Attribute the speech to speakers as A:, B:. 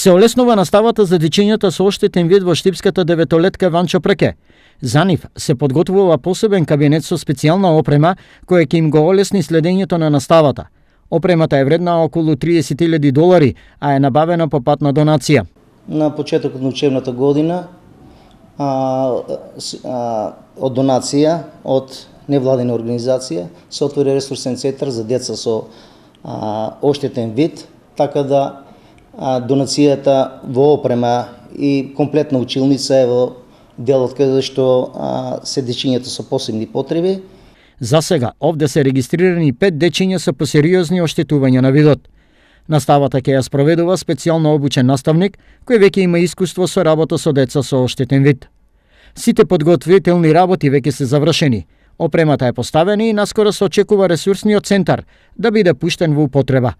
A: Се олеснува наставата за дечињата со оштетен вид во штипската деветолетка Ванчо Преке. За нив се подготвува посебен кабинет со специјална опрема која ќе им го олесни следењето на наставата. Опремата е вредна околу $30,000, а е набавена по пат на донација.
B: На почетокот на учебната година од донација од невладина организација се отвори ресурсен центар за деца со оштетен вид, така да донацијата во опрема и комплетна училница е во делот каде што се дечињата со посебни потреби.
A: За сега, овде се регистрирани 5 дечиња со посериозни оштетувања на видот. Наставата ќе ја спроведува специјално обучен наставник, кој веќе има искуство со работа со деца со оштетен вид. Сите подготвителни работи веќе се завршени. Опремата е поставена и наскоро се очекува ресурсниот центар да биде пуштен во употреба.